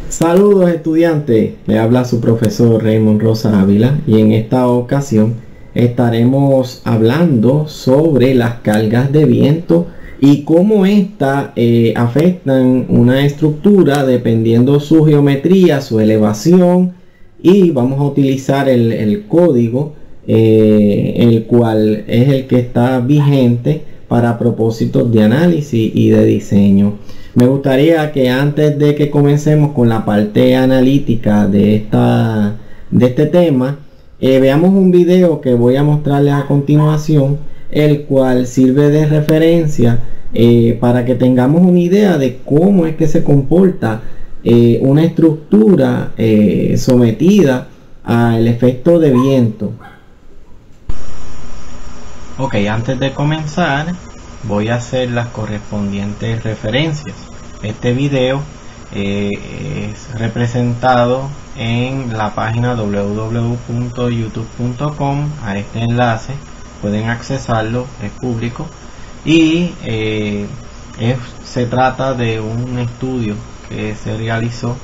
Saludos estudiantes, le habla su profesor Raymond Rosa Ávila y en esta ocasión estaremos hablando sobre las cargas de viento y cómo éstas afectan una estructura dependiendo su geometría, su elevación, y vamos a utilizar el código el cual es el que está vigente para propósitos de análisis y de diseño. Me gustaría que antes de que comencemos con la parte analítica de este tema, veamos un video que voy a mostrarles a continuación, el cual sirve de referencia para que tengamos una idea de cómo es que se comporta una estructura sometida al efecto de viento. Ok, antes de comenzar voy a hacer las correspondientes referencias. Este video es representado en la página www.youtube.com. A este enlace pueden accesarlo, es público, y se trata de un estudio que se realizó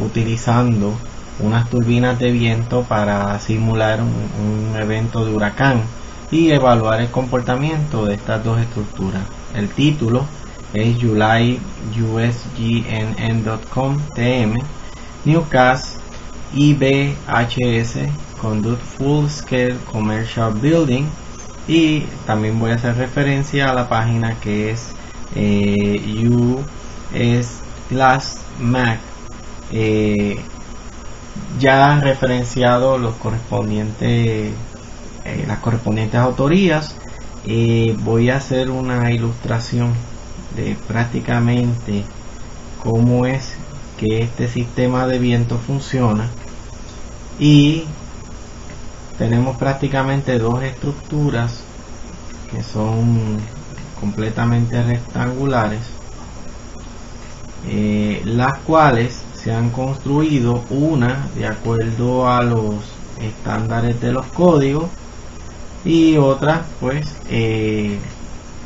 utilizando unas turbinas de viento para simular un evento de huracán y evaluar el comportamiento de estas dos estructuras. El título es July USGNN.com TM Newcastle IBHS Conduct Full Scale Commercial Building, y también voy a hacer referencia a la página que es US/MAC, ya referenciado los correspondientes las correspondientes autorías. Voy a hacer una ilustración de prácticamente cómo es que este sistema de viento funciona, y tenemos prácticamente dos estructuras que son completamente rectangulares, las cuales se han construido, una de acuerdo a los estándares de los códigos y otra pues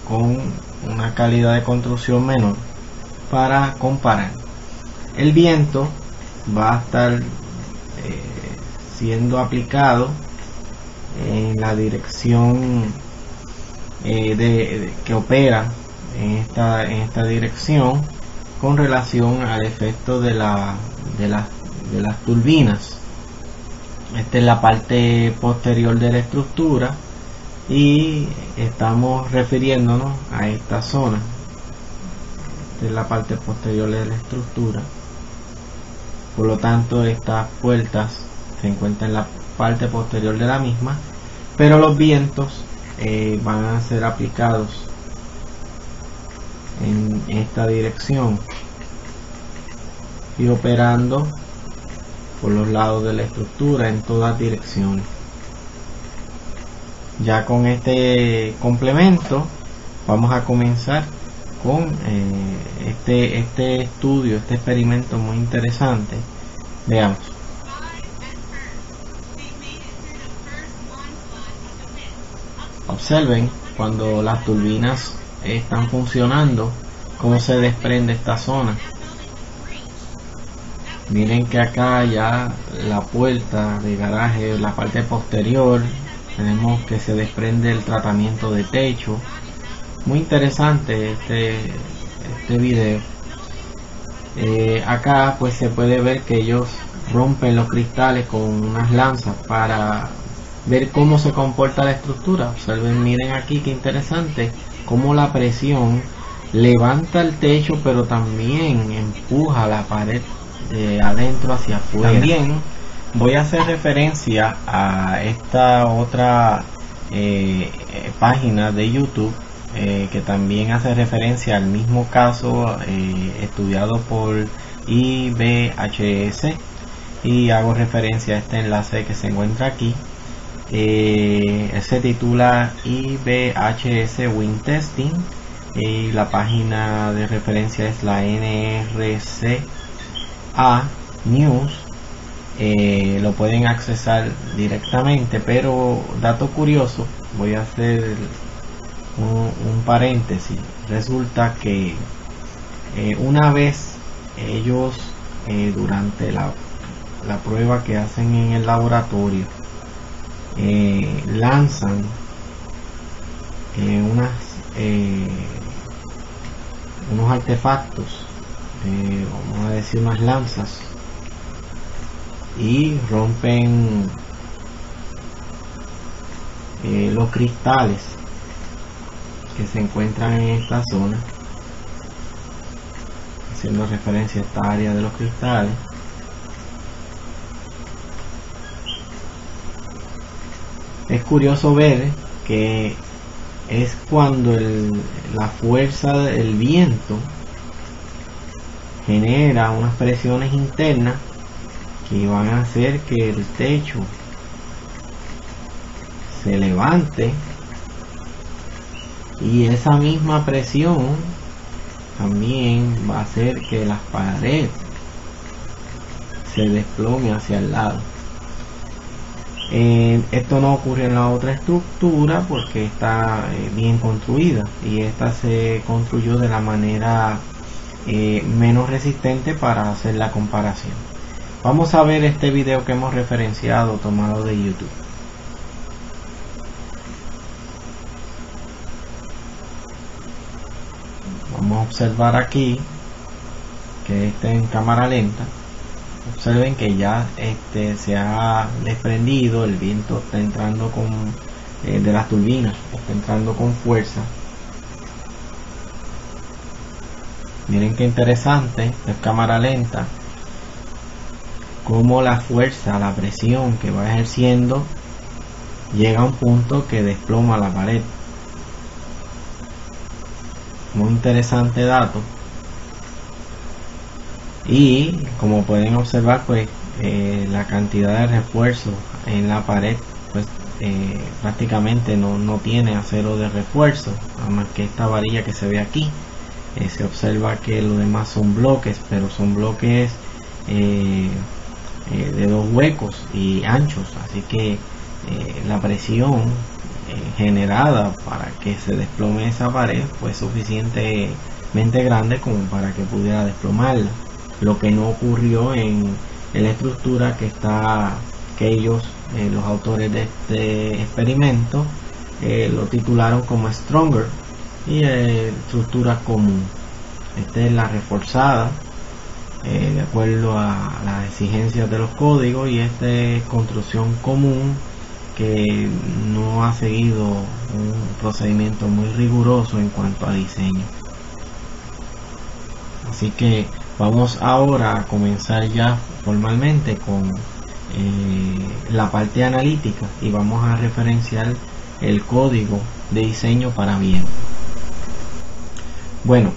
con una calidad de construcción menor. Para comparar, el viento va a estar siendo aplicado en la dirección que opera en esta dirección con relación al efecto de las turbinas. Esta es la parte posterior de la estructura y estamos refiriéndonos a esta zona. Esta es la parte posterior de la estructura, por lo tanto estas puertas se encuentran en la parte posterior de la misma, pero los vientos van a ser aplicados en esta dirección y operando por los lados de la estructura en todas direcciones. Ya con este complemento vamos a comenzar con este estudio, este experimento muy interesante. Veamos. Observen cuando las turbinas están funcionando cómo se desprende esta zona. Miren que acá ya la puerta de garaje, la parte posterior, tenemos que se desprende el tratamiento de techo. Muy interesante este video. Acá pues se puede ver que ellos rompen los cristales con unas lanzas para ver cómo se comporta la estructura. Observen, miren aquí qué interesante, cómo la presión levanta el techo pero también empuja la pared de adentro hacia afuera. También voy a hacer referencia a esta otra página de YouTube que también hace referencia al mismo caso estudiado por IBHS, y hago referencia a este enlace que se encuentra aquí. Se titula IBHS Wind Testing y la página de referencia es la NRCA News. Lo pueden accesar directamente, pero dato curioso, voy a hacer un paréntesis. Resulta que una vez ellos durante la prueba que hacen en el laboratorio lanzan unos artefactos, vamos a decir unas lanzas, y rompen los cristales que se encuentran en esta zona, haciendo referencia a esta área de los cristales. Es curioso ver que es cuando la fuerza del viento genera unas presiones internas que van a hacer que el techo se levante, y esa misma presión también va a hacer que las paredes se desplome hacia el lado. Esto no ocurre en la otra estructura porque está bien construida, y esta se construyó de la manera menos resistente para hacer la comparación. Vamos a ver este video que hemos referenciado, tomado de YouTube. Vamos a observar aquí que está en cámara lenta. Observen que ya se ha desprendido, el viento está entrando de las turbinas, está entrando con fuerza. Miren qué interesante, es cámara lenta, como la fuerza, la presión que va ejerciendo llega a un punto que desploma la pared. Muy interesante dato. Y como pueden observar, pues la cantidad de refuerzo en la pared, pues prácticamente no tiene acero de refuerzo, nada más que esta varilla que se ve aquí. Se observa que lo demás son bloques, pero son bloques de 2 huecos y anchos, así que la presión generada para que se desplome esa pared fue suficientemente grande como para que pudiera desplomarla, lo que no ocurrió en la estructura que ellos, los autores de este experimento, lo titularon como Stronger y estructura común. Esta es la reforzada, de acuerdo a las exigencias de los códigos, y esta es construcción común que no ha seguido un procedimiento muy riguroso en cuanto a diseño. Así que vamos ahora a comenzar ya formalmente con la parte analítica, y vamos a referenciar el código de diseño para viento. Bueno,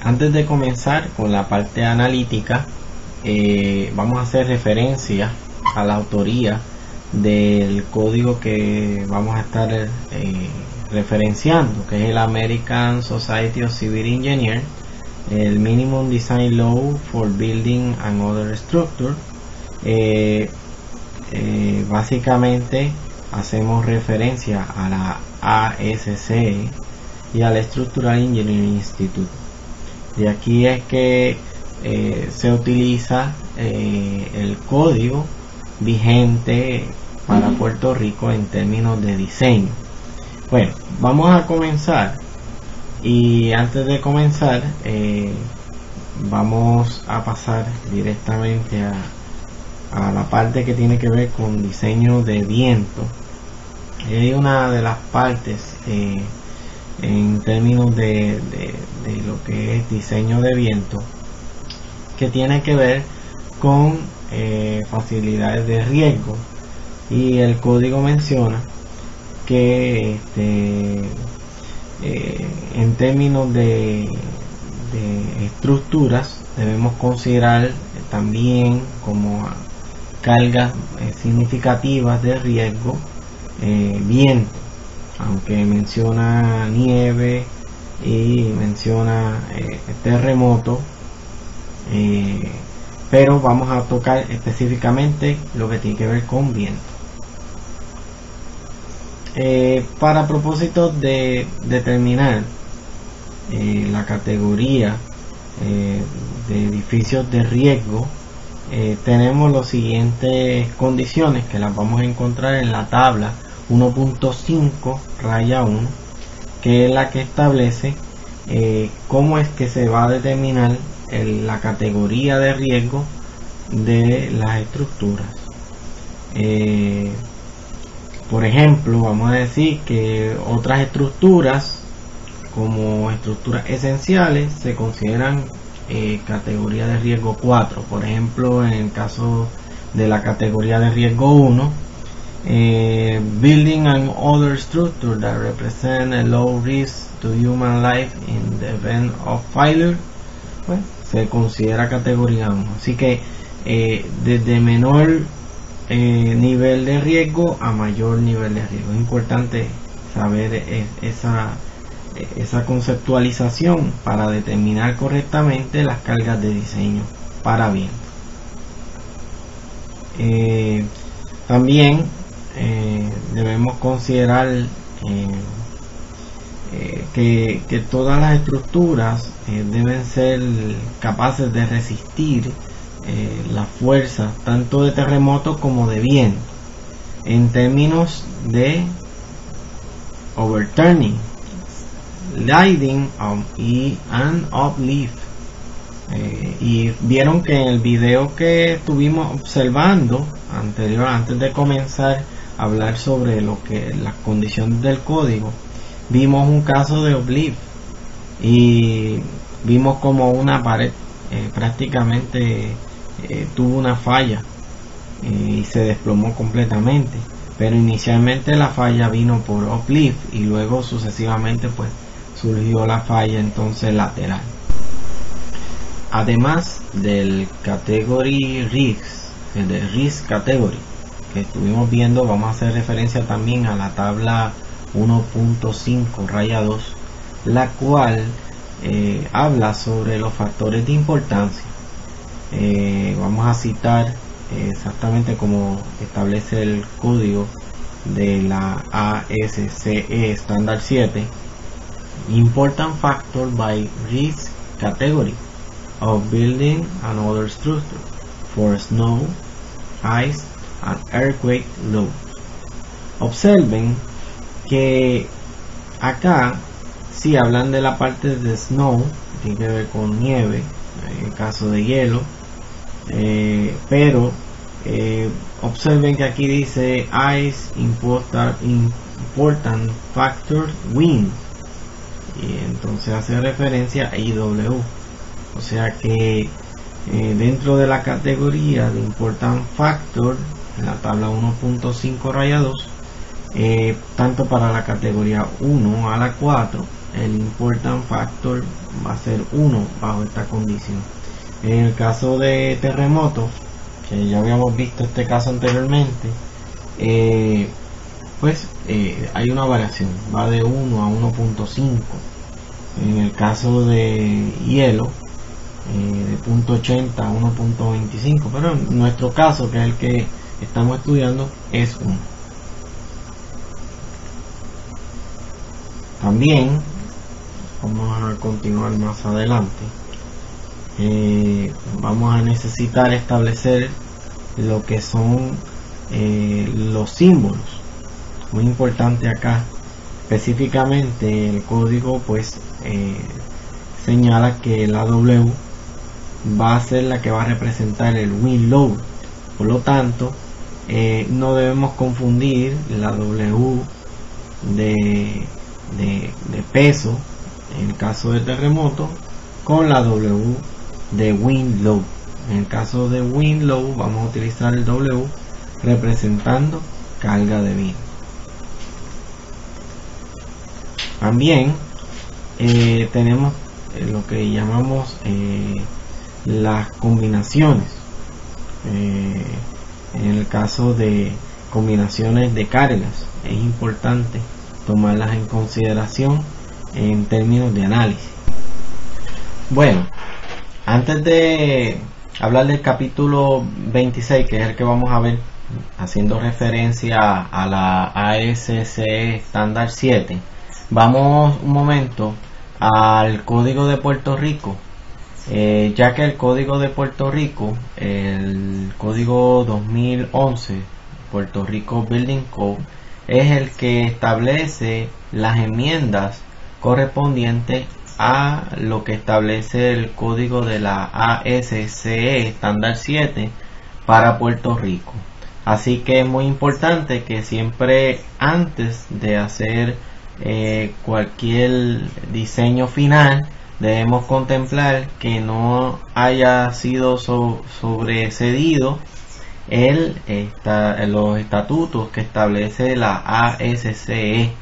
antes de comenzar con la parte analítica, vamos a hacer referencia a la autoría del código que vamos a estar referenciando, que es el American Society of Civil Engineers, el Minimum Design Law for Building and Other Structure. Básicamente hacemos referencia a la ASCE y al Structural Engineering Institute. De aquí es que se utiliza el código vigente para Puerto Rico en términos de diseño. Bueno, vamos a comenzar, y antes de comenzar vamos a pasar directamente a la parte que tiene que ver con diseño de viento. Hay una de las partes en términos de lo que es diseño de viento que tiene que ver con facilidades de riesgo, y el código menciona que en términos de estructuras debemos considerar también como cargas significativas de riesgo viento, aunque menciona nieve y menciona terremoto, pero vamos a tocar específicamente lo que tiene que ver con viento. Para propósitos de determinar la categoría edificios de riesgo, tenemos las siguientes condiciones que las vamos a encontrar en la tabla 1.5 raya 1, que es la que establece cómo es que se va a determinar la categoría de riesgo de las estructuras. Por ejemplo, vamos a decir que otras estructuras como estructuras esenciales se consideran categoría de riesgo 4. Por ejemplo, en el caso de la categoría de riesgo 1, building and other structure that represent a low risk to human life in the event of failure, pues, se considera categoría 1. Así que desde menor nivel de riesgo a mayor nivel de riesgo. Es importante saber esa conceptualización para determinar correctamente las cargas de diseño para bien. También debemos considerar que todas las estructuras deben ser capaces de resistir la fuerza tanto de terremoto como de viento en términos de overturning, sliding and uplift. Y vieron que en el video que estuvimos observando antes de comenzar a hablar sobre las condiciones del código, vimos un caso de uplift y vimos como una pared prácticamente tuvo una falla y se desplomó completamente, pero inicialmente la falla vino por uplift y luego sucesivamente pues surgió la falla entonces lateral. Además del category risks, el de risk category que estuvimos viendo, vamos a hacer referencia también a la tabla 1.5 raya 2, la cual habla sobre los factores de importancia. Vamos a citar exactamente como establece el código de la ASCE estándar 7: important factor by risk category of building and other structure for snow, ice and earthquake load. Observen que acá sí hablan de la parte de snow, que tiene que ver con nieve, en el caso de hielo, pero observen que aquí dice ice important factor wind, y entonces hace referencia a IW. O sea que dentro de la categoría de important factor en la tabla 1.5 raya 2, tanto para la categoría 1 a la 4, el important factor va a ser 1 bajo esta condición. En el caso de terremoto, que ya habíamos visto este caso anteriormente, pues hay una variación, va de 1 a 1.5. En el caso de hielo, de 0.80 a 1.25, pero en nuestro caso, que es el que estamos estudiando, es 1. También vamos a continuar más adelante. Vamos a necesitar establecer lo que son los símbolos. Muy importante acá, específicamente el código pues señala que la W va a ser la que va a representar el wind load. Por lo tanto, no debemos confundir la W de peso en el caso de terremoto con la W de wind load. En el caso de wind load vamos a utilizar el W representando carga de viento. También tenemos lo que llamamos las combinaciones. En el caso de combinaciones de cargas es importante tomarlas en consideración en términos de análisis. Bueno, antes de hablar del capítulo 26, que es el que vamos a ver haciendo referencia a la ASCE estándar 7, vamos un momento al código de Puerto Rico, ya que el código de Puerto Rico, el código 2011 Puerto Rico Building Code, es el que establece las enmiendas correspondientes a lo que establece el código de la ASCE estándar 7 para Puerto Rico. Así que es muy importante que siempre antes de hacer cualquier diseño final debemos contemplar que no haya sido sobrecedido los estatutos que establece la ASCE.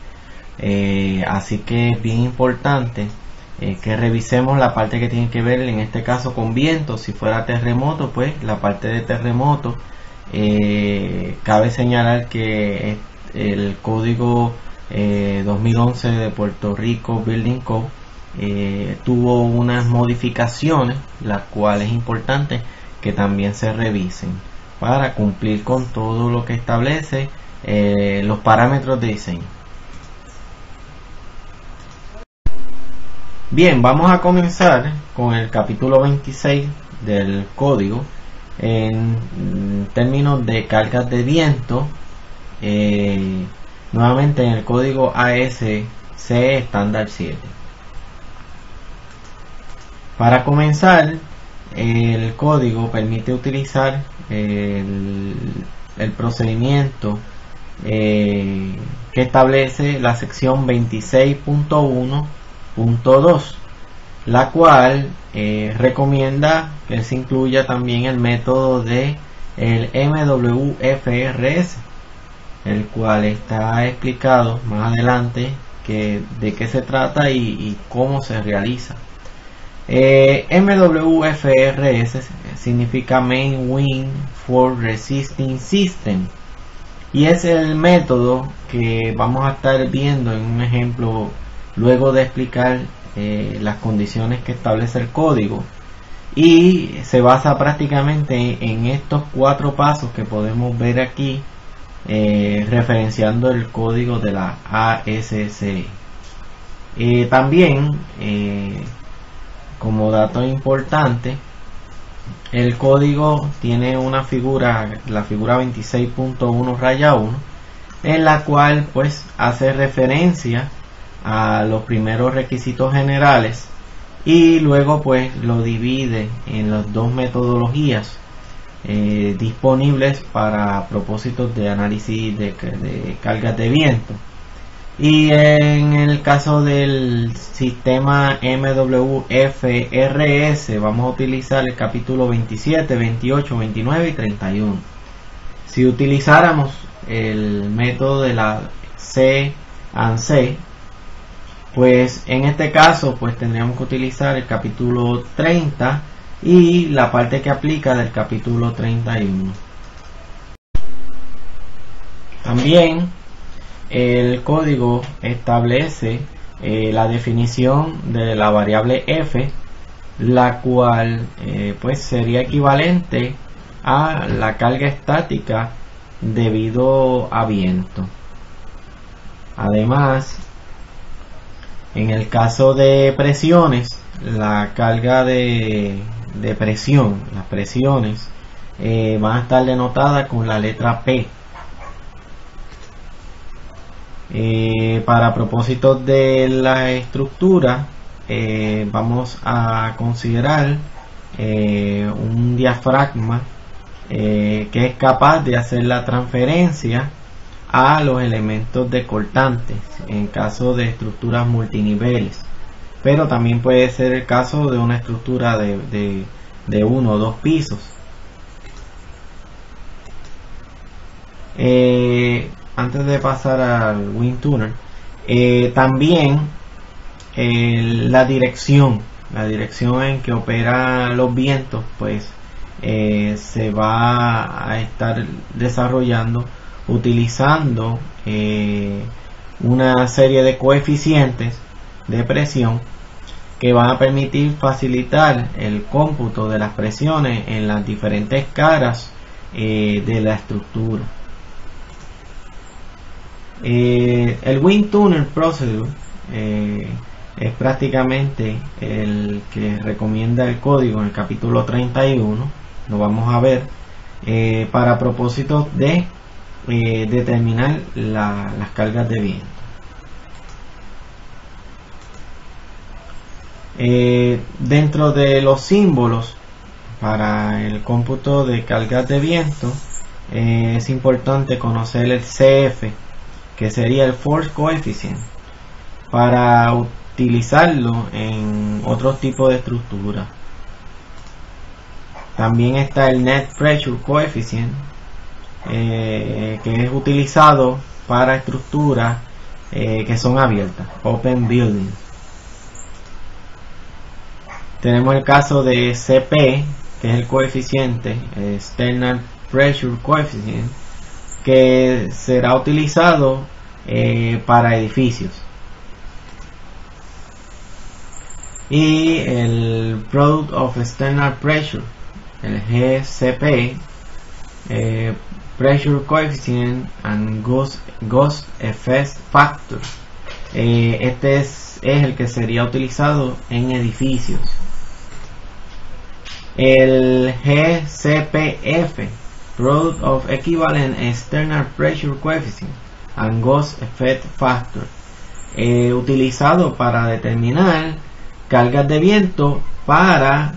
Así que es bien importante que revisemos la parte que tiene que ver en este caso con viento. Si fuera terremoto, pues la parte de terremoto, cabe señalar que el código 2011 de Puerto Rico Building Code tuvo unas modificaciones, las cuales es importante que también se revisen para cumplir con todo lo que establece los parámetros de diseño. Bien, vamos a comenzar con el capítulo 26 del código en términos de cargas de viento, nuevamente en el código ASCE estándar 7. Para comenzar, el código permite utilizar el procedimiento que establece la sección 26.1.2, la cual recomienda que se incluya también el método de el MWFRS, el cual está explicado más adelante de qué se trata y cómo se realiza. MWFRS significa Main Wind Force Resisting System, y es el método que vamos a estar viendo en un ejemplo luego de explicar las condiciones que establece el código, y se basa prácticamente en estos 4 pasos que podemos ver aquí, referenciando el código de la ASCE. También como dato importante, el código tiene una figura, la figura 26.1-1, en la cual pues hace referencia a los primeros requisitos generales y luego pues lo divide en las 2 metodologías disponibles para propósitos de análisis de cargas de viento. Y en el caso del sistema MWFRS vamos a utilizar el capítulo 27, 28, 29 y 31. Si utilizáramos el método de la C&C, pues en este caso pues tendríamos que utilizar el capítulo 30 y la parte que aplica del capítulo 31. También el código establece la definición de la variable f, la cual pues sería equivalente a la carga estática debido a viento. Además, en el caso de presiones, la carga de presión, las presiones van a estar denotadas con la letra P. Para propósitos de la estructura, vamos a considerar un diafragma que es capaz de hacer la transferencia a los elementos decortantes en caso de estructuras multiniveles, pero también puede ser el caso de una estructura de 1 o 2 pisos. Antes de pasar al Wind Tuner, también la dirección en que operan los vientos pues se va a estar desarrollando utilizando una serie de coeficientes de presión que van a permitir facilitar el cómputo de las presiones en las diferentes caras de la estructura. El Wind Tunnel Procedure es prácticamente el que recomienda el código en el capítulo 31. Lo vamos a ver para propósitos de determinar las cargas de viento. Dentro de los símbolos para el cómputo de cargas de viento, es importante conocer el CF, que sería el Force Coefficient, para utilizarlo en otros tipos de estructura. También está el Net Pressure Coefficient, que es utilizado para estructuras que son abiertas, Open Building. Tenemos el caso de CP, que es el coeficiente External Pressure Coefficient, que será utilizado para edificios. Y el Product of External Pressure, el GCP, Pressure Coefficient and Gauss Effect Factor. Este es el que sería utilizado en edificios. El GCPF, Product of Equivalent External Pressure Coefficient and Gauss Effect Factor, utilizado para determinar cargas de viento para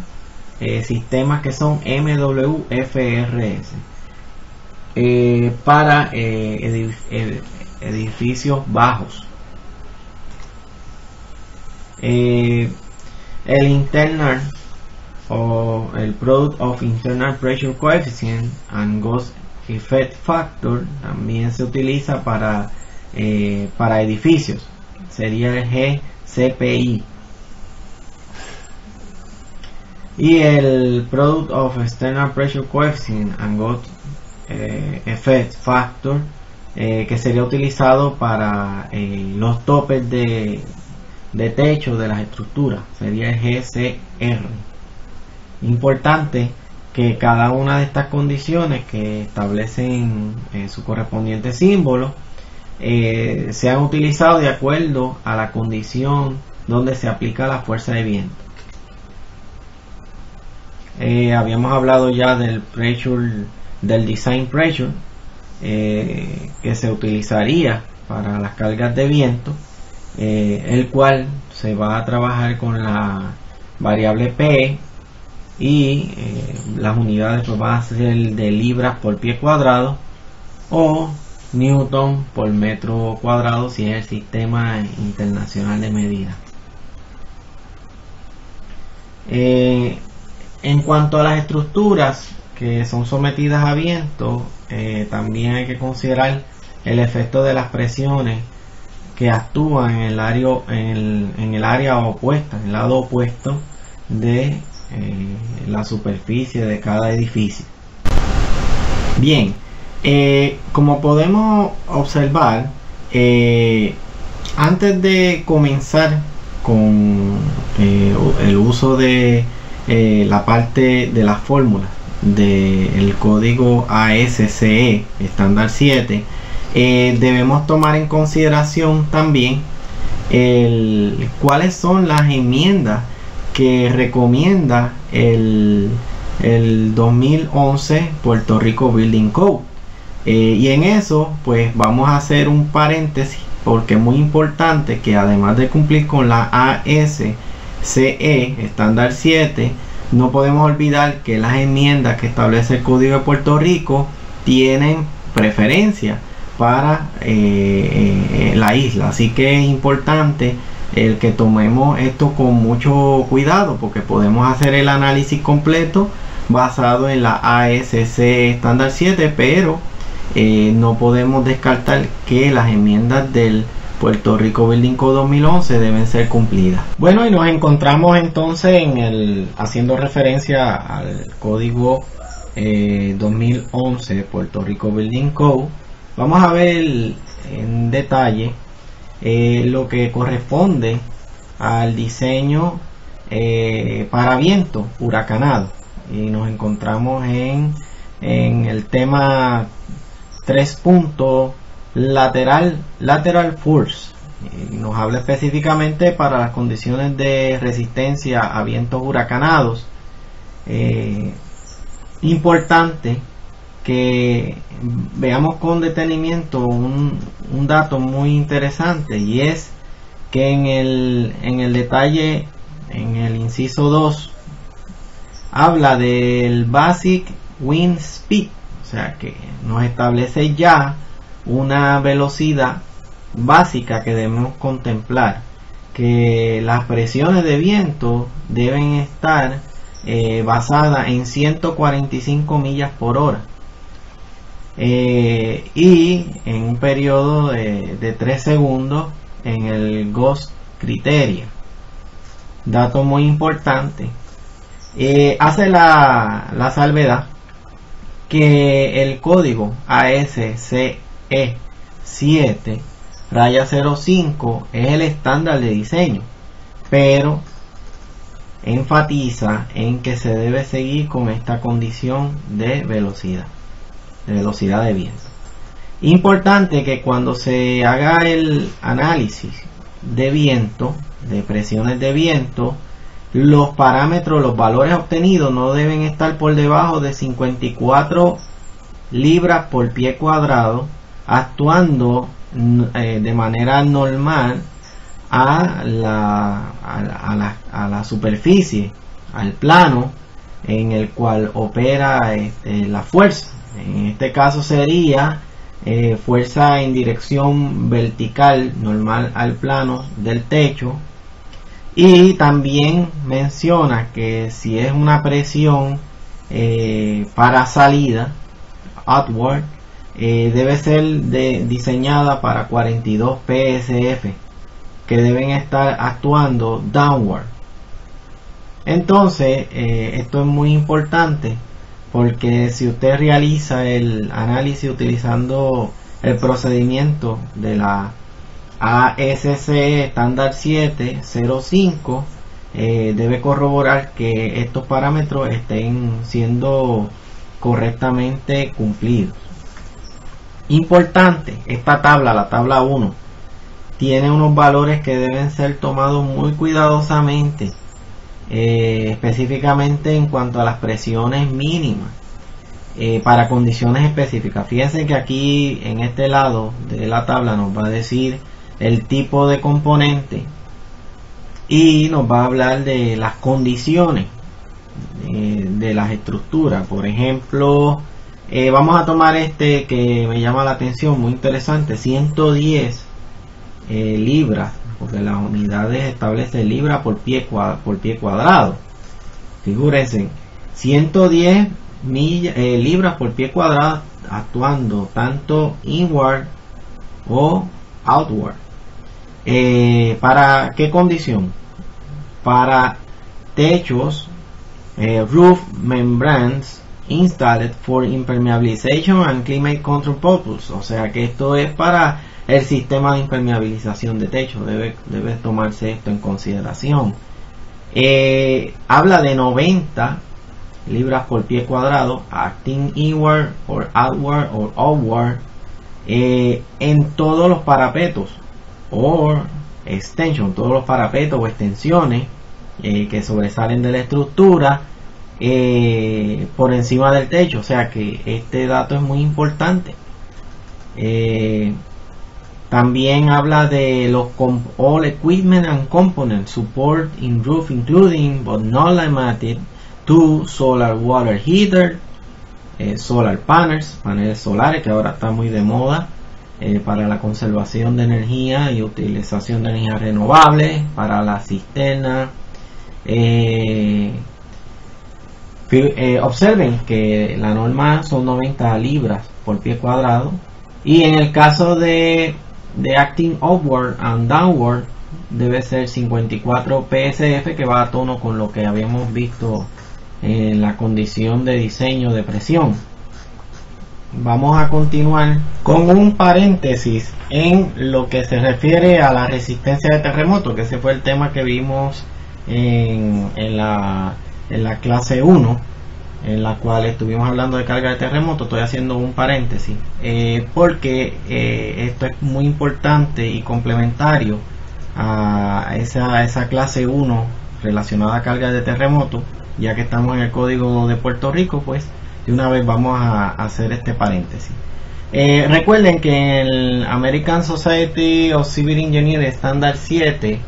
sistemas que son MWFRS, para edificios bajos. El internal o el Product of Internal Pressure Coefficient and Gauss Effect Factor también se utiliza para edificios, sería el GCPI. Y el Product of External Pressure Coefficient and Gauss Effect Factor, que sería utilizado para los topes de techo de las estructuras, sería el GCR. Importante que cada una de estas condiciones que establecen su correspondiente símbolo sean utilizados de acuerdo a la condición donde se aplica la fuerza de viento. Habíamos hablado ya del design pressure, que se utilizaría para las cargas de viento, el cual se va a trabajar con la variable P, y las unidades pues van a ser de libras por pie cuadrado o newton por metro cuadrado si es el sistema internacional de medida. En cuanto a las estructuras que son sometidas a viento, también hay que considerar el efecto de las presiones que actúan en el área opuesta, en el lado opuesto de la superficie de cada edificio. Bien, como podemos observar, antes de comenzar con el uso de la parte de las fórmulas del código ASCE estándar 7, debemos tomar en consideración también cuáles son las enmiendas que recomienda el 2011 Puerto Rico Building Code, y en eso pues vamos a hacer un paréntesis porque es muy importante que además de cumplir con la ASCE estándar 7, no podemos olvidar que las enmiendas que establece el Código de Puerto Rico tienen preferencia para la isla, así que es importante el que tomemos esto con mucho cuidado, porque podemos hacer el análisis completo basado en la ASCE estándar 7, pero no podemos descartar que las enmiendas del Puerto Rico Building Code 2011 deben ser cumplidas. Bueno, y nos encontramos entonces haciendo referencia al código 2011 de Puerto Rico Building Code. Vamos a ver en detalle lo que corresponde al diseño para viento huracanado, y nos encontramos en el tema 3 puntos lateral force, Nos habla específicamente para las condiciones de resistencia a vientos huracanados. Importante que veamos con detenimiento un dato muy interesante, y es que en el detalle, en el inciso 2, habla del Basic Wind Speed, o sea que nos establece ya una velocidad básica que debemos contemplar, que las presiones de viento deben estar basadas en 145 millas por hora y en un periodo de 3 segundos en el Gauss Criteria. Dato muy importante. Hace la salvedad que el código ASCE 7 raya 05 es el estándar de diseño, pero enfatiza en que se debe seguir con esta condición de velocidad de viento. Importante que cuando se haga el análisis de viento, de presiones de viento, los parámetros, los valores obtenidos no deben estar por debajo de 54 libras por pie cuadrado, actuando de manera normal a la superficie, al plano en el cual opera la fuerza. En este caso sería fuerza en dirección vertical normal al plano del techo. Y también menciona que si es una presión para salida, outward, debe ser diseñada para 42 PSF, que deben estar actuando downward. Entonces, esto es muy importante, porque si usted realiza el análisis utilizando el procedimiento de la ASCE estándar 705, debe corroborar que estos parámetros estén siendo correctamente cumplidos. Importante, esta tabla, la tabla 1, tiene unos valores que deben ser tomados muy cuidadosamente, específicamente en cuanto a las presiones mínimas para condiciones específicas. Fíjense que aquí en este lado de la tabla nos va a decir el tipo de componente y nos va a hablar de las condiciones de las estructuras. Por ejemplo, vamos a tomar este que me llama la atención, muy interesante, 110 libras, porque las unidades establecen libras por pie cuadrado. Figúrense, 110 libras por pie cuadrado, actuando tanto inward o outward. ¿Para qué condición? Para techos, roof membranes installed for impermeabilization and climate control purpose. O sea que esto es para el sistema de impermeabilización de techo. Debe tomarse esto en consideración. Habla de 90 libras por pie cuadrado, acting inward or outward or outward, en todos los parapetos o extension, todos los parapetos o extensiones que sobresalen de la estructura por encima del techo. O sea que este dato es muy importante. También habla de los all equipment and components support in roof, including but not limited to solar water heater, solar panels, paneles solares, que ahora está muy de moda para la conservación de energía y utilización de energía renovable, para la cisterna. Observen que la norma son 90 libras por pie cuadrado, y en el caso de acting upward and downward debe ser 54 PSF, que va a tono con lo que habíamos visto en la condición de diseño de presión. Vamos a continuar con un paréntesis en lo que se refiere a la resistencia de terremoto, que ese fue el tema que vimos en la clase 1. en la cual estuvimos hablando de carga de terremoto. Estoy haciendo un paréntesis porque esto es muy importante y complementario a esa clase 1 relacionada a carga de terremoto. Ya que estamos en el código de Puerto Rico, pues de una vez vamos a hacer este paréntesis. Recuerden que en el American Society of Civil Engineers Standard 7,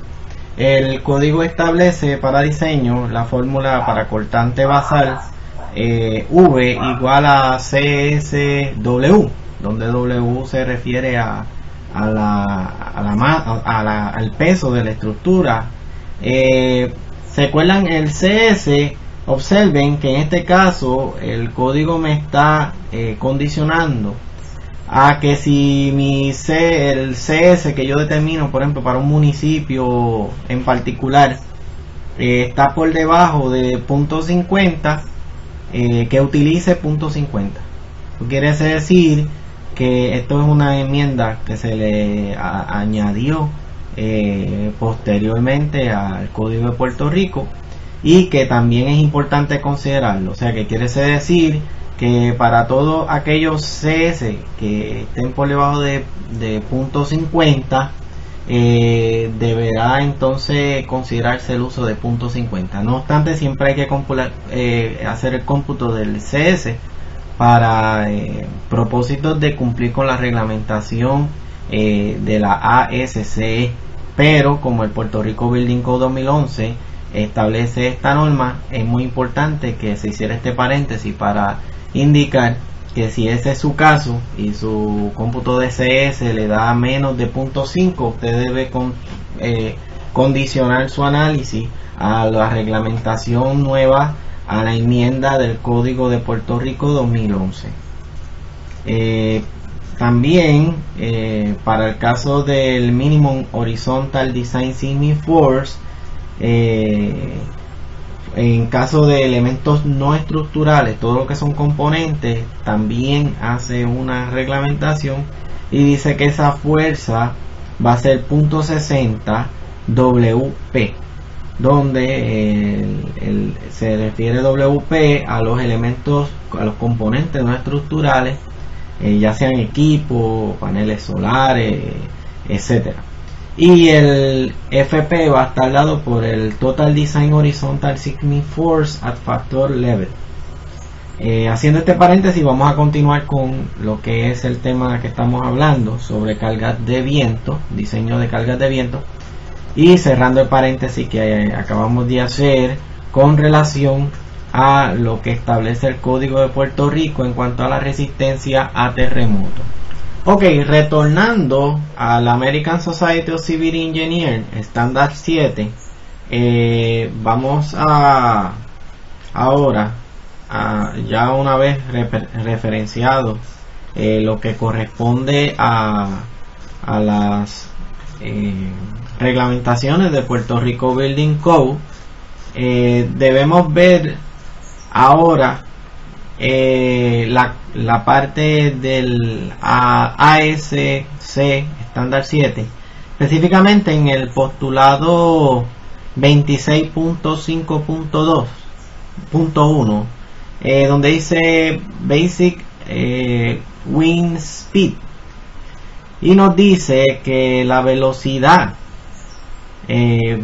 el código establece para diseño la fórmula para cortante basal V igual a CSW, donde W se refiere al peso de la estructura. ¿Se acuerdan? El CS, observen que en este caso el código me está condicionando a que si el CS que yo determino, por ejemplo, para un municipio en particular, está por debajo de .50, que utilice .50. Quiere decir que esto es una enmienda que se le añadió posteriormente al código de Puerto Rico, y que también es importante considerarlo. O sea, que quiere decir que para todos aquellos CS que estén por debajo de .50, deberá entonces considerarse el uso de .50. No obstante, siempre hay que hacer el cómputo del CS para propósitos de cumplir con la reglamentación de la ASCE, pero como el Puerto Rico Building Code 2011 establece esta norma, es muy importante que se hiciera este paréntesis para indicar que si ese es su caso y su cómputo de CS le da menos de .5, usted debe condicionar su análisis a la reglamentación nueva, a la enmienda del Código de Puerto Rico 2011. También para el caso del Minimum Horizontal Design Seismic Force, en caso de elementos no estructurales, todo lo que son componentes, también hace una reglamentación y dice que esa fuerza va a ser .60 WP, donde se refiere WP a los elementos, a los componentes no estructurales, ya sean equipos, paneles solares, etcétera. Y el FP va a estar dado por el Total Design Horizontal Seismic Force at Factor Level. Haciendo este paréntesis, vamos a continuar con lo que es el tema que estamos hablando sobre cargas de viento, diseño de cargas de viento, y cerrando el paréntesis que acabamos de hacer con relación a lo que establece el Código de Puerto Rico en cuanto a la resistencia a terremotos. Ok, retornando al American Society of Civil Engineers Standard 7, vamos a ahora, ya una vez referenciado lo que corresponde a las reglamentaciones de Puerto Rico Building Code, debemos ver ahora la parte del ASC estándar 7, específicamente en el postulado 26.5.2.1, donde dice Basic Wind Speed, y nos dice que la velocidad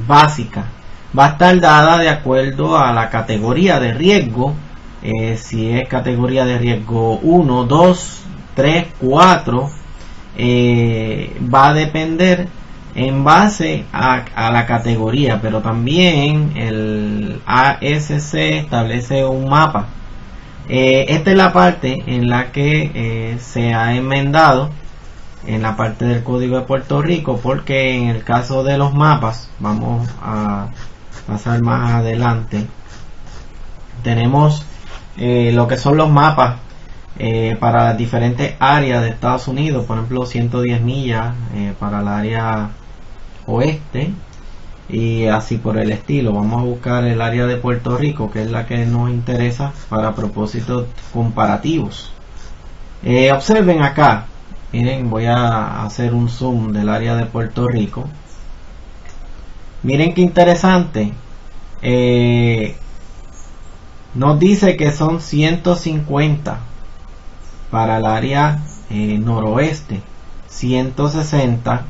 básica va a estar dada de acuerdo a la categoría de riesgo. Si es categoría de riesgo 1, 2, 3, 4, va a depender en base a la categoría, pero también el ASC establece un mapa. Esta es la parte en la que se ha enmendado en la parte del Código de Puerto Rico, porque en el caso de los mapas, vamos a pasar más adelante, tenemos lo que son los mapas para las diferentes áreas de Estados Unidos. Por ejemplo, 110 millas para el área oeste, y así por el estilo. Vamos a buscar el área de Puerto Rico, que es la que nos interesa para propósitos comparativos. Observen acá, miren, voy a hacer un zoom del área de Puerto Rico. Miren qué interesante. Nos dice que son 150 para el área noroeste, 160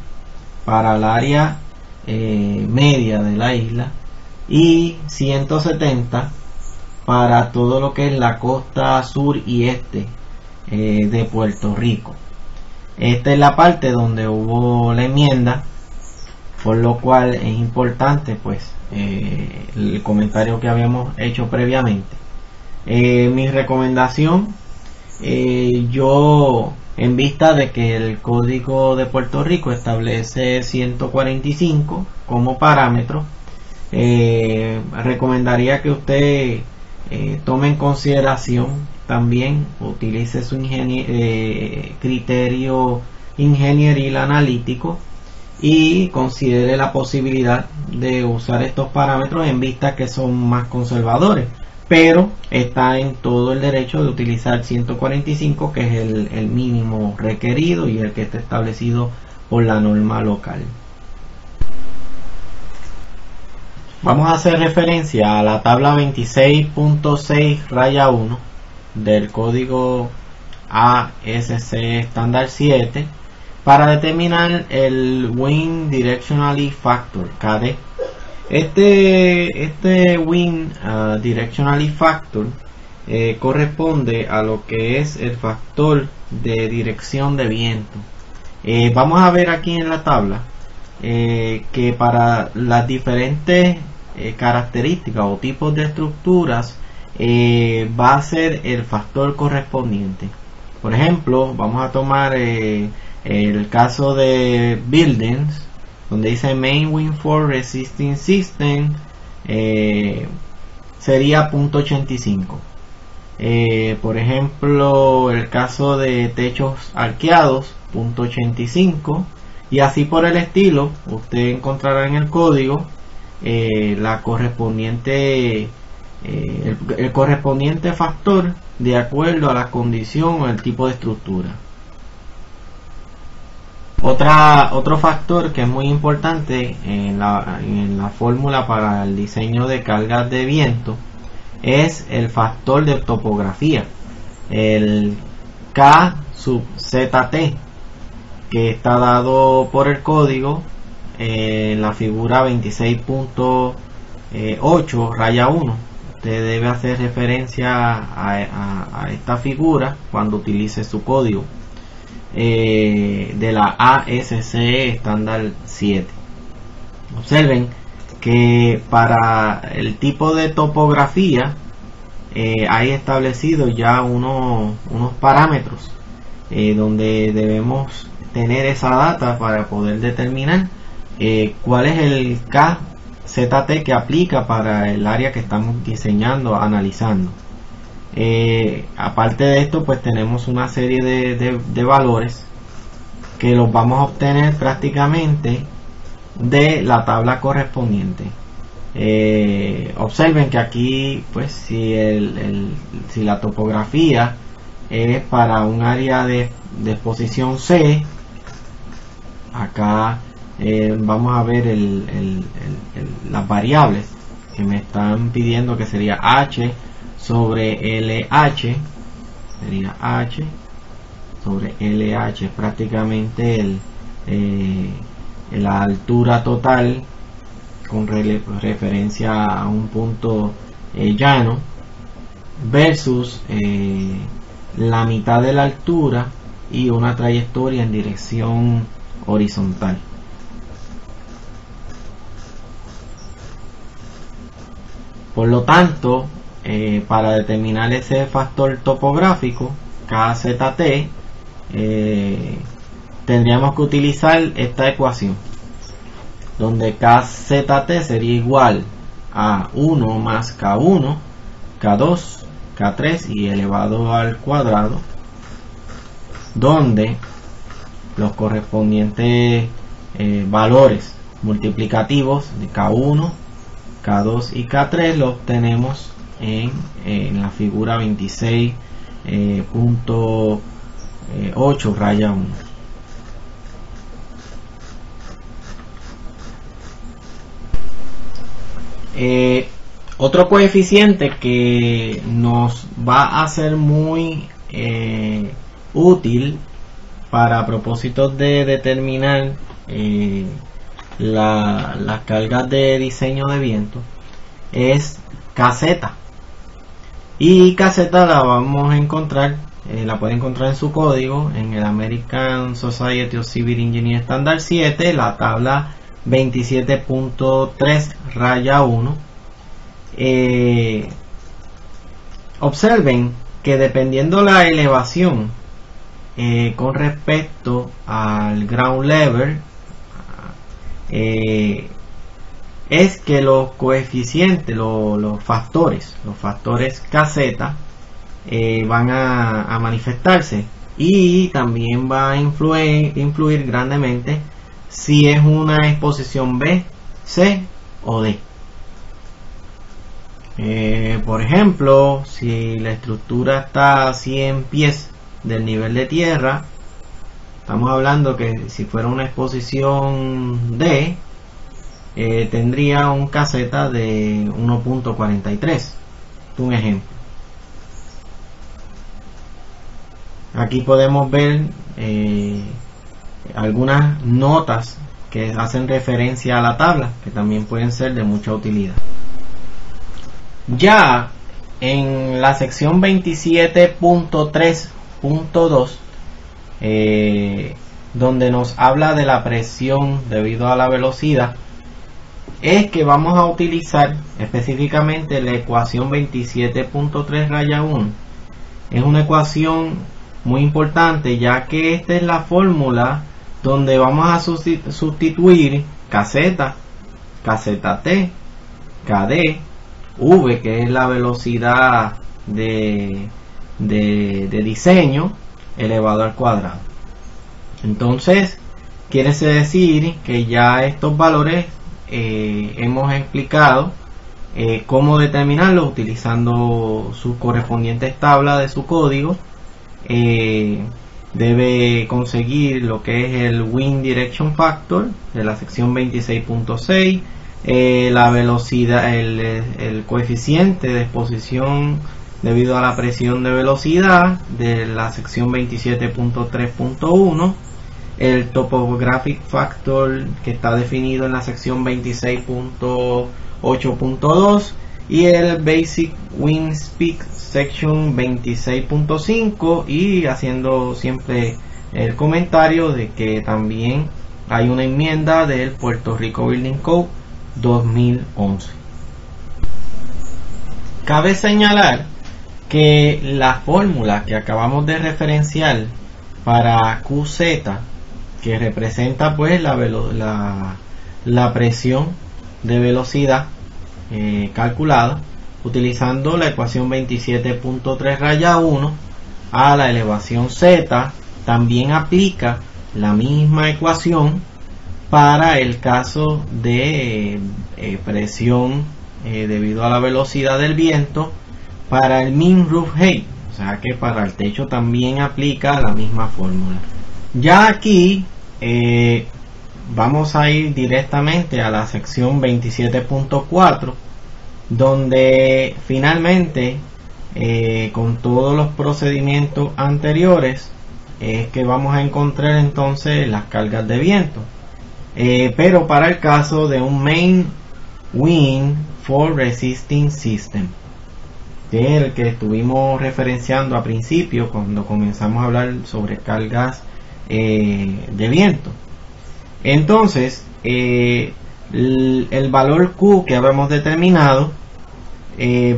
para el área media de la isla y 170 para todo lo que es la costa sur y este de Puerto Rico. Esta es la parte donde hubo la enmienda, por lo cual es importante pues el comentario que habíamos hecho previamente. Mi recomendación, yo en vista de que el Código de Puerto Rico establece 145 como parámetro, recomendaría que usted tome en consideración también, utilice su criterio ingenieril analítico y considere la posibilidad de usar estos parámetros en vista que son más conservadores, pero está en todo el derecho de utilizar 145, que es el mínimo requerido y el que está establecido por la norma local. Vamos a hacer referencia a la tabla 26.6 raya 1 del código ASC estándar 7 para determinar el Wind Directionality Factor, KD. Este Wind Directionality Factor corresponde a lo que es el factor de dirección de viento. Vamos a ver aquí en la tabla que para las diferentes características o tipos de estructuras va a ser el factor correspondiente. Por ejemplo, vamos a tomar el caso de buildings, donde dice Main Wind Force Resisting System, sería 0.85. Por ejemplo, el caso de techos arqueados, 0.85, y así por el estilo. Usted encontrará en el código la correspondiente el correspondiente factor de acuerdo a la condición o el tipo de estructura. Otro factor que es muy importante en la fórmula para el diseño de cargas de viento es el factor de topografía, el K sub ZT, que está dado por el código en la figura 26.8 raya 1. Usted debe hacer referencia a esta figura cuando utilice su código de la ASC estándar 7. Observen que para el tipo de topografía hay establecido ya unos parámetros donde debemos tener esa data para poder determinar cuál es el KZT que aplica para el área que estamos diseñando, analizando. Aparte de esto, pues tenemos una serie de valores que los vamos a obtener prácticamente de la tabla correspondiente. Observen que aquí, pues si la topografía es para un área de exposición C, acá vamos a ver las variables que me están pidiendo, que sería H sobre LH, sería H sobre LH, prácticamente la altura total con referencia a un punto llano, versus la mitad de la altura y una trayectoria en dirección horizontal. Por lo tanto, para determinar ese factor topográfico KZT, tendríamos que utilizar esta ecuación, donde KZT sería igual a 1 más K1, K2, K3 y elevado al cuadrado, donde los correspondientes valores multiplicativos de K1, K2 y K3 lo obtenemos en la figura 26.8 raya 1. Otro coeficiente que nos va a ser muy útil para propósitos de determinar las cargas de diseño de viento es caseta. Y caseta la vamos a encontrar, la puede encontrar en su código en el American Society of Civil Engineers Standard 7, la tabla 27.3 raya 1. Observen que dependiendo la elevación con respecto al ground level, es que los coeficientes, los factores caseta van a manifestarse, y también va a influir grandemente si es una exposición B, C o D. Por ejemplo, si la estructura está a 100 pies del nivel de tierra, estamos hablando que si fuera una exposición D, tendría un caseta de 1.43. Un ejemplo. Aquí podemos ver algunas notas que hacen referencia a la tabla, que también pueden ser de mucha utilidad. Ya en la sección 27.3.2, donde nos habla de la presión debido a la velocidad, es que vamos a utilizar específicamente la ecuación 27.3 raya 1. Es una ecuación muy importante, ya que esta es la fórmula donde vamos a sustituir caseta, caseta T, KD, V, que es la velocidad de diseño, elevado al cuadrado. Entonces quiere decir que ya estos valores hemos explicado cómo determinarlos utilizando sus correspondientes tablas de su código. Debe conseguir lo que es el Wind Direction Factor de la sección 26.6, la velocidad, el coeficiente de exposición debido a la presión de velocidad de la sección 27.3.1, el Topographic Factor que está definido en la sección 26.8.2 y el Basic Wind Speed Section 26.5, y haciendo siempre el comentario de que también hay una enmienda del Puerto Rico Building Code 2011. Cabe señalar que la fórmula que acabamos de referenciar para QZ, que representa pues la presión de velocidad calculada utilizando la ecuación 27.3 raya 1 a la elevación Z, también aplica la misma ecuación para el caso de presión debido a la velocidad del viento para el mean roof height, o sea que para el techo también aplica la misma fórmula. Ya aquí vamos a ir directamente a la sección 27.4, donde finalmente con todos los procedimientos anteriores es que vamos a encontrar entonces las cargas de viento, pero para el caso de un main wind for resisting system, que es el que estuvimos referenciando a principio cuando comenzamos a hablar sobre cargas de viento. Entonces el valor Q que habíamos determinado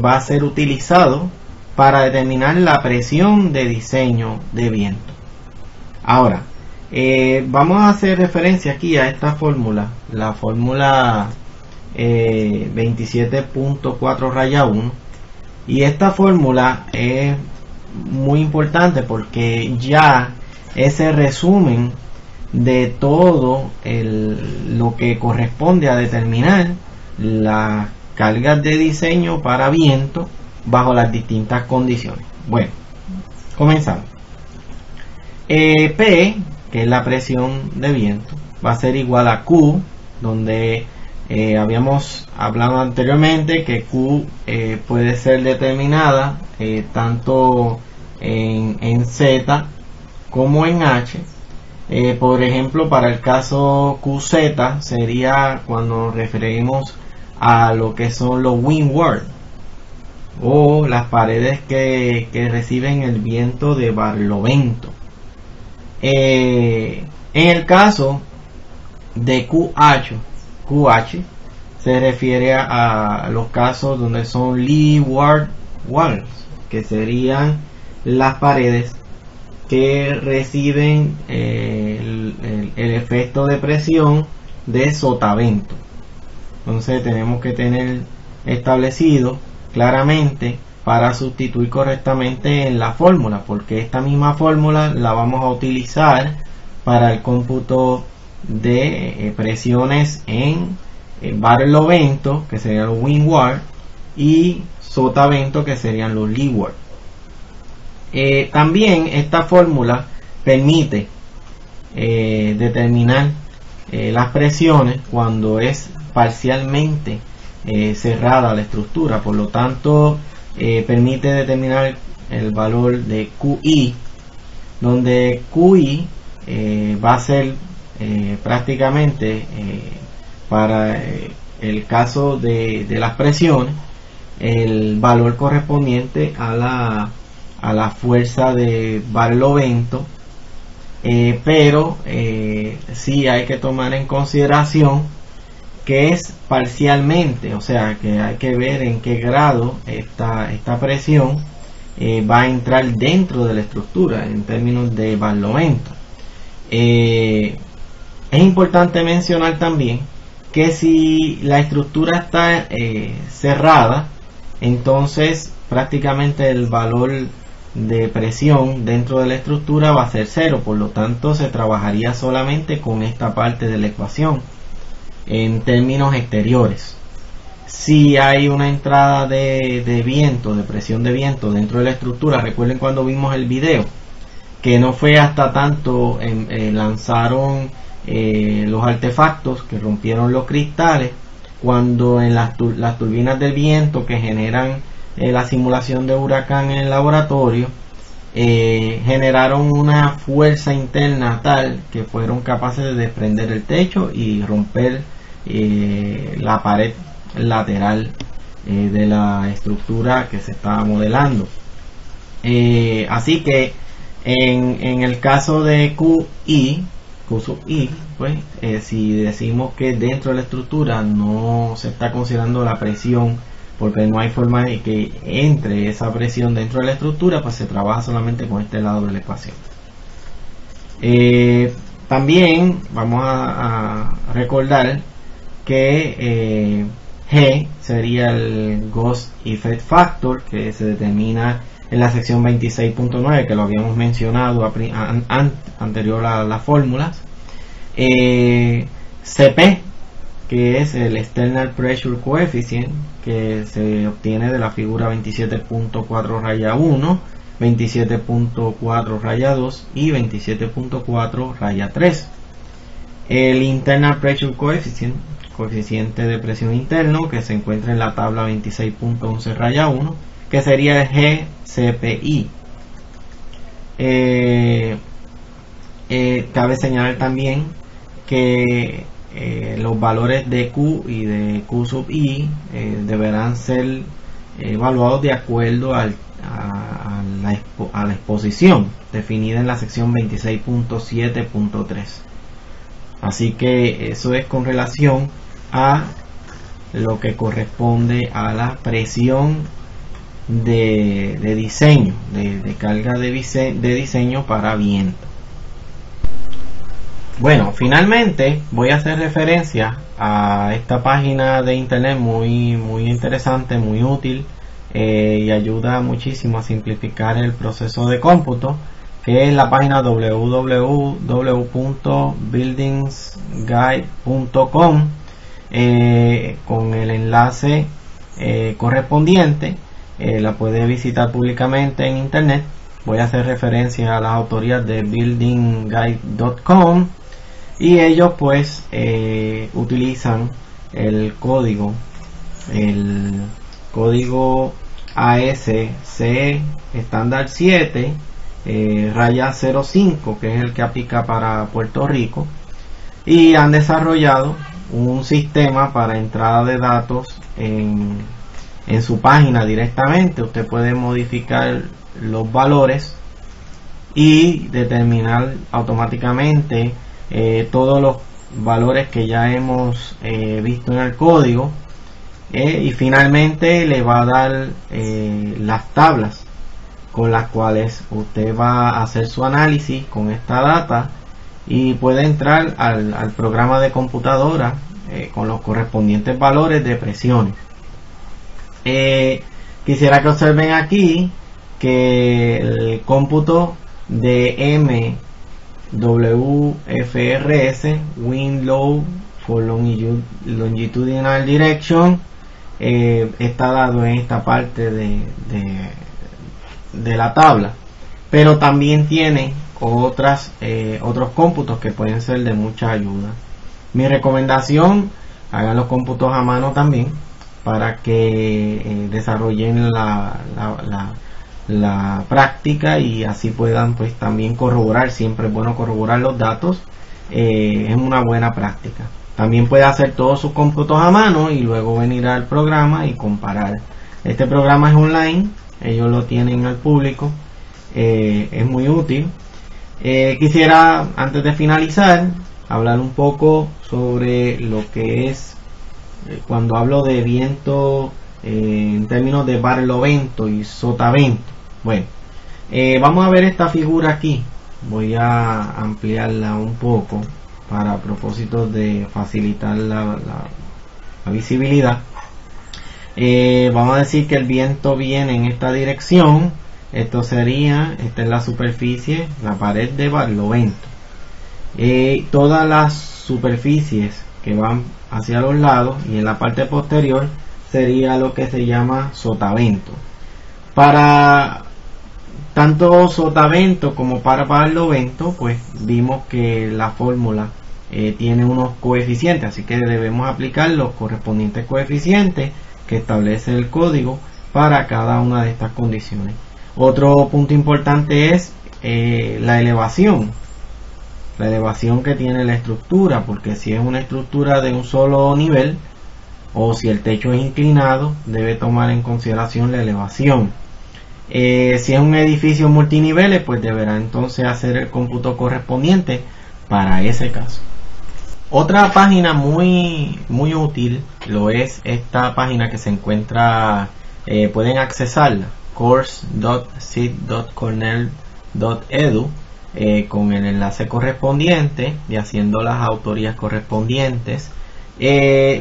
va a ser utilizado para determinar la presión de diseño de viento. Ahora vamos a hacer referencia aquí a esta fórmula, la fórmula 27.4 raya 1, y esta fórmula es muy importante porque ya ese resumen de todo lo que corresponde a determinar las cargas de diseño para viento bajo las distintas condiciones. Bueno, comenzamos. P, que es la presión de viento, va a ser igual a Q, donde Habíamos hablado anteriormente que Q puede ser determinada tanto en Z como en H. Por ejemplo, para el caso QZ sería cuando nos referimos a lo que son los windward o las paredes que reciben el viento de barlovento. En el caso de QH se refiere a los casos donde son leeward walls, que serían las paredes que reciben el efecto de presión de sotavento. Entonces tenemos que tener establecido claramente para sustituir correctamente en la fórmula, porque esta misma fórmula la vamos a utilizar para el cómputo de presiones en barlovento, que serían los windward, y sotavento, que serían los leeward. También esta fórmula permite determinar las presiones cuando es parcialmente cerrada la estructura. Por lo tanto, permite determinar el valor de QI, donde QI va a ser prácticamente para el caso de las presiones el valor correspondiente a la fuerza de barlovento, pero sí hay que tomar en consideración que es parcialmente, o sea que hay que ver en qué grado esta presión va a entrar dentro de la estructura en términos de barlovento. Es importante mencionar también que si la estructura está cerrada, entonces prácticamente el valor de presión dentro de la estructura va a ser 0, por lo tanto se trabajaría solamente con esta parte de la ecuación en términos exteriores. Si hay una entrada de viento, de presión de viento dentro de la estructura, recuerden cuando vimos el video que no fue hasta tanto lanzaron los artefactos que rompieron los cristales, cuando en las turbinas del viento que generan la simulación de huracán en el laboratorio generaron una fuerza interna tal que fueron capaces de desprender el techo y romper la pared lateral de la estructura que se estaba modelando. Así que en el caso de QI, pues si decimos que dentro de la estructura no se está considerando la presión, porque no hay forma de que entre esa presión dentro de la estructura, pues se trabaja solamente con este lado de la ecuación. También vamos a recordar que G sería el Gauss Effect Factor, que se determina en la sección 26.9, que lo habíamos mencionado anterior a las fórmulas. CP, que es el External Pressure Coefficient, que se obtiene de la figura 27.4 raya 1, 27.4 raya 2 y 27.4 raya 3. El Internal Pressure Coefficient, coeficiente de presión interno, que se encuentra en la tabla 26.11 raya 1, que sería el GCPI. Cabe señalar también que los valores de Q y de Q sub I deberán ser evaluados de acuerdo a la exposición definida en la sección 26.7.3. Así que eso es con relación a lo que corresponde a la presión de diseño, de carga de diseño para viento. Bueno, finalmente voy a hacer referencia a esta página de internet muy interesante, muy útil, y ayuda muchísimo a simplificar el proceso de cómputo, que es la página www.buildingsguide.com, con el enlace correspondiente. La puede visitar públicamente en internet. Voy a hacer referencia a las autorías de buildingguide.com, y ellos pues utilizan el código ASC estándar 7 raya 05, que es el que aplica para Puerto Rico, y han desarrollado un sistema para entrada de datos en su página directamente. Usted puede modificar los valores y determinar automáticamente todos los valores que ya hemos visto en el código, y finalmente le va a dar las tablas con las cuales usted va a hacer su análisis con esta data, y puede entrar al programa de computadora con los correspondientes valores de presiones. Quisiera que observen aquí que el cómputo de MWFRS, Wind Load for Longitudinal Direction, está dado en esta parte de la tabla, pero también tiene otros cómputos que pueden ser de mucha ayuda. Mi recomendación: hagan los cómputos a mano también, para que desarrollen la práctica y así puedan pues también corroborar. Siempre es bueno corroborar los datos, es una buena práctica. También puede hacer todos sus cómputos a mano y luego venir al programa y comparar. Este programa es online, ellos lo tienen al público, es muy útil. Quisiera, antes de finalizar, hablar un poco sobre lo que es cuando hablo de viento en términos de barlovento y sotavento. Bueno, vamos a ver esta figura aquí. Voy a ampliarla un poco para propósitos de facilitar la visibilidad. Vamos a decir que el viento viene en esta dirección. Esta es la superficie, la pared de barlovento. Todas las superficies que van hacia los lados y en la parte posterior sería lo que se llama sotavento. Para tanto sotavento como para barlovento, pues vimos que la fórmula tiene unos coeficientes, así que debemos aplicar los correspondientes coeficientes que establece el código para cada una de estas condiciones. Otro punto importante es la elevación que tiene la estructura, porque si es una estructura de un solo nivel o si el techo es inclinado, debe tomar en consideración la elevación. Si es un edificio multiniveles, pues deberá entonces hacer el cómputo correspondiente para ese caso. Otra página muy útil lo es esta página que se encuentra, pueden accesarla, course.sid.cornell.edu, con el enlace correspondiente y haciendo las autorías correspondientes.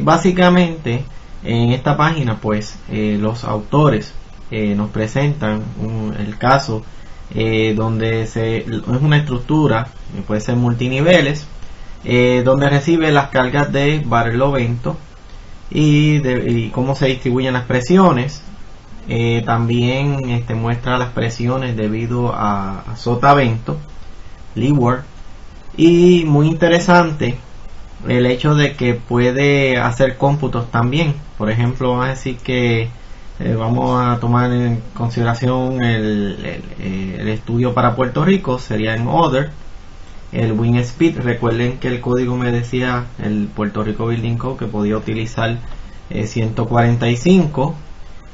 Básicamente en esta página pues los autores nos presentan el caso donde es una estructura, puede ser multiniveles, donde recibe las cargas de barlovento y cómo se distribuyen las presiones. También muestra las presiones debido a sotavento, leeward, y muy interesante el hecho de que puede hacer cómputos también. Por ejemplo, vamos a decir que vamos a tomar en consideración el estudio para Puerto Rico, sería en Other, el wind speed. Recuerden que el código me decía, el Puerto Rico Building Code, que podía utilizar 145.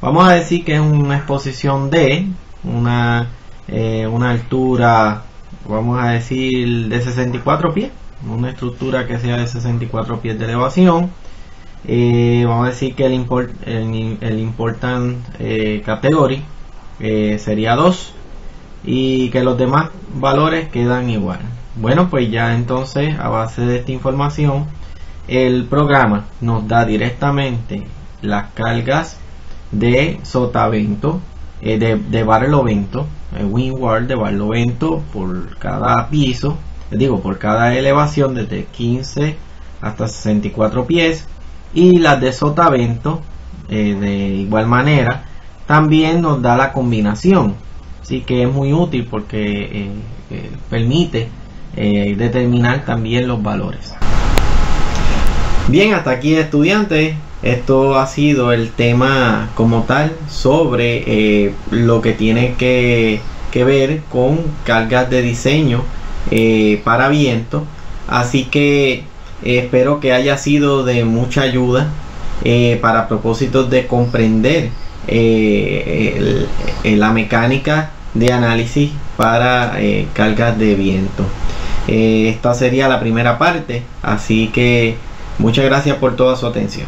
Vamos a decir que es una exposición de una altura, vamos a decir, de 64 pies, una estructura que sea de 64 pies de elevación. Vamos a decir que el important category sería 2 y que los demás valores quedan igual. Bueno, pues ya entonces, a base de esta información, el programa nos da directamente las cargas de sotavento, de barlovento, windward de barlovento por cada piso, por cada elevación desde 15 hasta 64 pies, y las de sotavento de igual manera. También nos da la combinación, así que es muy útil porque permite determinar también los valores. Bien, hasta aquí, estudiantes. Esto ha sido el tema como tal sobre lo que tiene que ver con cargas de diseño para viento. Así que espero que haya sido de mucha ayuda para propósitos de comprender la mecánica de análisis para cargas de viento. Esta sería la primera parte, así que muchas gracias por toda su atención.